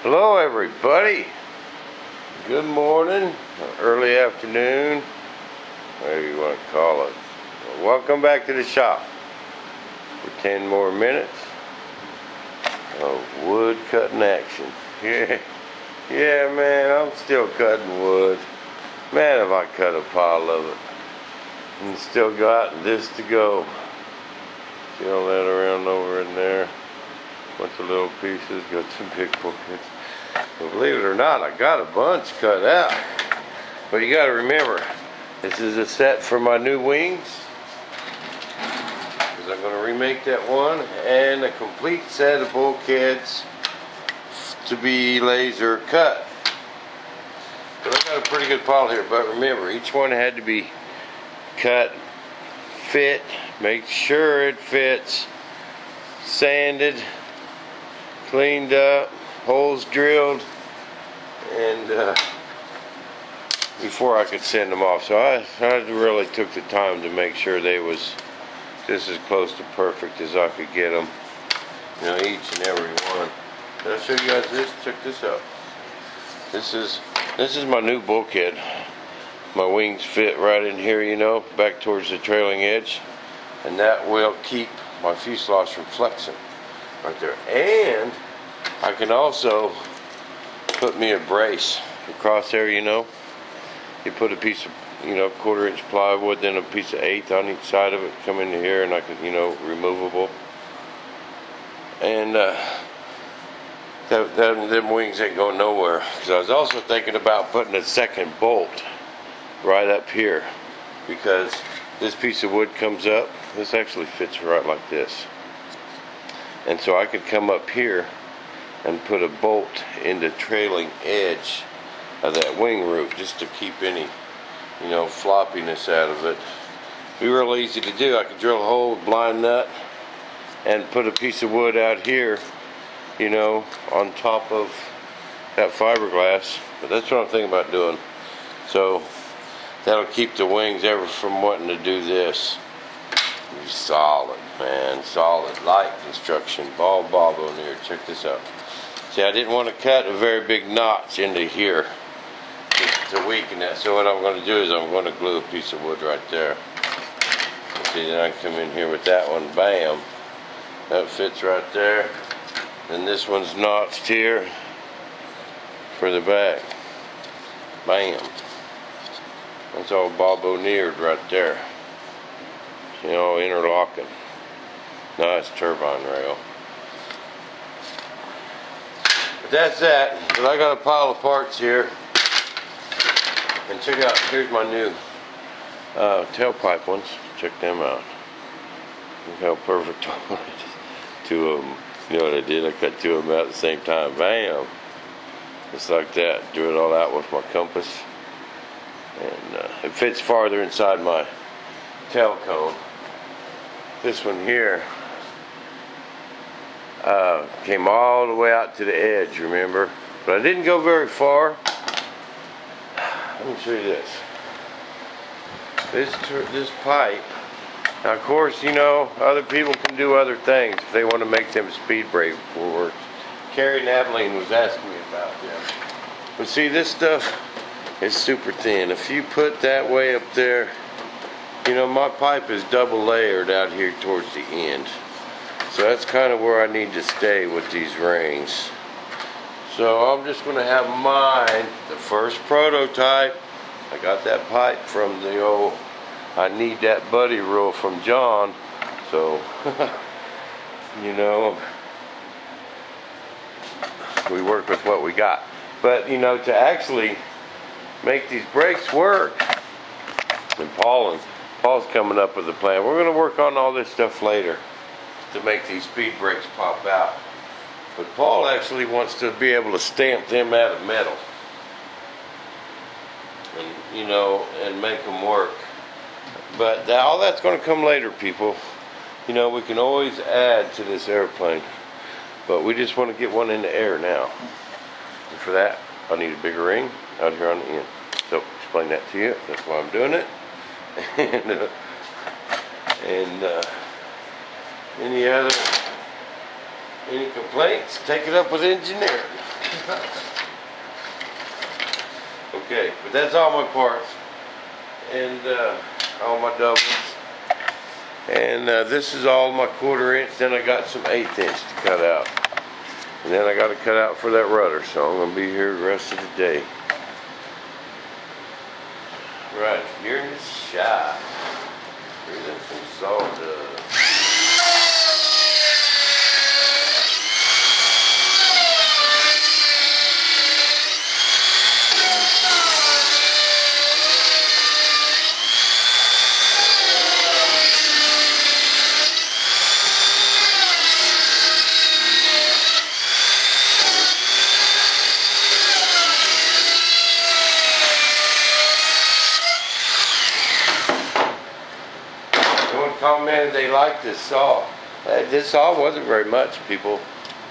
Hello everybody, good morning, or early afternoon, whatever you want to call it. Well, welcome back to the shop for 10 more minutes of wood cutting action. Yeah man, I'm still cutting wood. Man, have I cut a pile of it. And still got this to go. See all that around over in there? Bunch of little pieces, got some big buckets. But believe it or not, I got a bunch cut out. But you gotta remember, this is a set for my new wings. Because I'm gonna remake that one, and a complete set of bulkheads to be laser cut. But I got a pretty good pile here, but remember, each one had to be cut, fit, make sure it fits, sanded, cleaned up, holes drilled, and before I could send them off. So I really took the time to make sure they was just as close to perfect as I could get them, you know, each and every one. Did I show you guys this? Check this out. This is my new bulkhead. My wings fit right in here, you know, back towards the trailing edge, and that will keep my fuselage from flexing right there. And I can also put me a brace across there, you know. You put a piece of, you know, 1/4 inch plywood, then a piece of 1/8 on each side of it, come into here, and I could, you know, removable. And them wings ain't going nowhere. Because I was also thinking about putting a second bolt right up here, because this piece of wood comes up. This actually fits right like this. And so I could come up here and put a bolt in the trailing edge of that wing root, just to keep any, you know, floppiness out of it. It'd be real easy to do. I could drill a hole with blind nut and put a piece of wood out here, you know, on top of that fiberglass. But that's what I'm thinking about doing. So that'll keep the wings ever from wanting to do this. Be solid, man, solid, light construction, ball on here. Check this out. See, I didn't want to cut a very big notch into here to weaken that. So what I'm going to do is I'm going to glue a piece of wood right there. See, then I can come in here with that one, bam. That fits right there. Then this one's notched here for the back. Bam. That's all bobbonniered right there. You know, interlocking. Nice turbine rail. But that's that. But I got a pile of parts here. And check out, here's my new tailpipe ones. Check them out. Look how perfect. Two of them. You know what I did? I cut two of them out at the same time. Bam! Just like that. Drew it all out with my compass. And it fits farther inside my tail cone. This one here came all the way out to the edge, remember? But I didn't go very far. Let me show you this. This pipe. Now, of course, you know, other people can do other things if they want to make them speed brake forwards. Carrie and Adeline was asking me about them. But see, this stuff is super thin. If you put that way up there, you know, my pipe is double layered out here towards the end. So that's kind of where I need to stay with these rings. So I'm just going to have mine, the first prototype. I got that pipe from the old I Need That Buddy rule from John. So, you know, we work with what we got. But, you know, to actually make these brakes work, and Paul's coming up with a plan. We're going to work on all this stuff later to make these speed brakes pop out. But Paul actually wants to be able to stamp them out of metal. And, you know, and make them work. But all that's going to come later, people. You know, we can always add to this airplane. But we just want to get one in the air now. And for that, I need a bigger ring out here on the end. So, explain that to you. That's why I'm doing it. And any complaints, take it up with engineering. Okay, but that's all my parts and all my doubles. And this is all my 1/4 inch. Then I got some 1/8 inch to cut out. And then I got to cut out for that rudder. So I'm going to be here the rest of the day. Right, here in the shop. Here's some sawdust. Commented they liked this saw. This saw wasn't very much, people.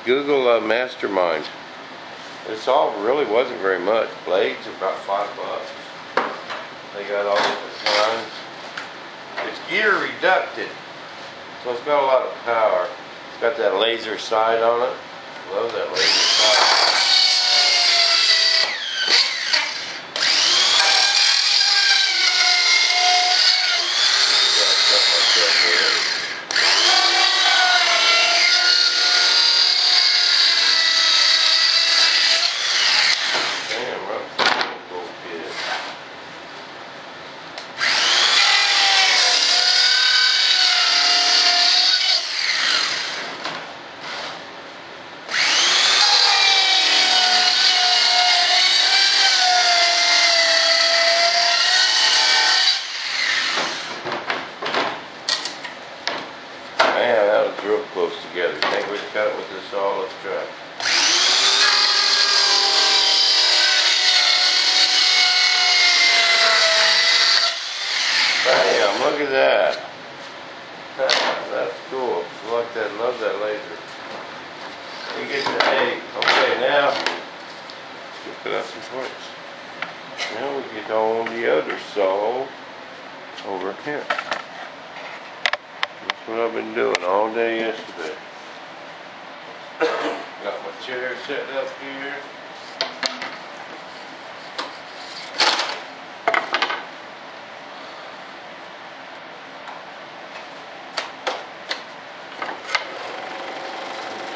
Google Mastermind. This saw really wasn't very much. Blades are about $5. They got all different kinds. It's gear reducted, so it's got a lot of power. It's got that laser sight on it. Love that laser sight. Man, that was real close together. Think we cut it with this saw? Let's try. Bam! Look at that. That's cool. I like that. Love that laser. We get to 8. Okay, now let's put out some points. Now we get on the other saw over here. That's what I've been doing all day yesterday. Got my chair set up here.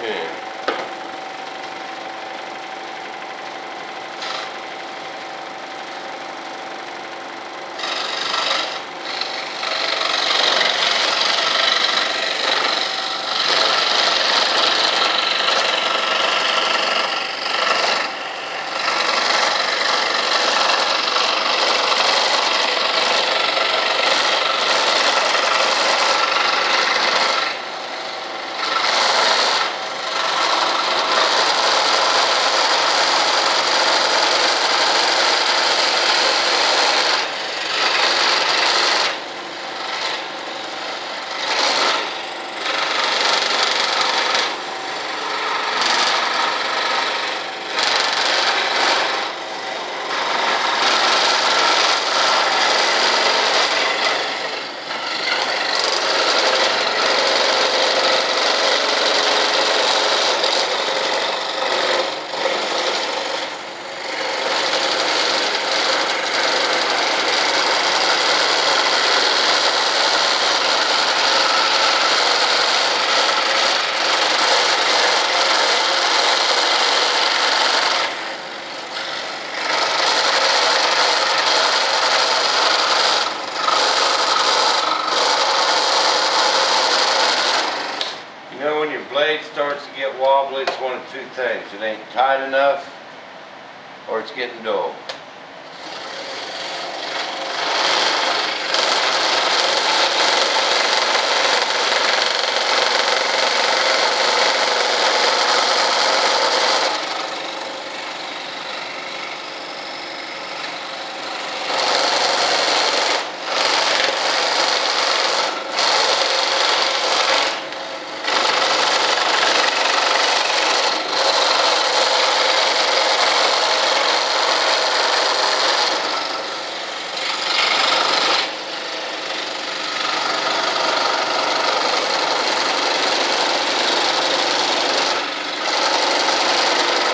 Okay. When your blade starts to get wobbly, it's one of two things. It ain't tight enough or it's getting dull.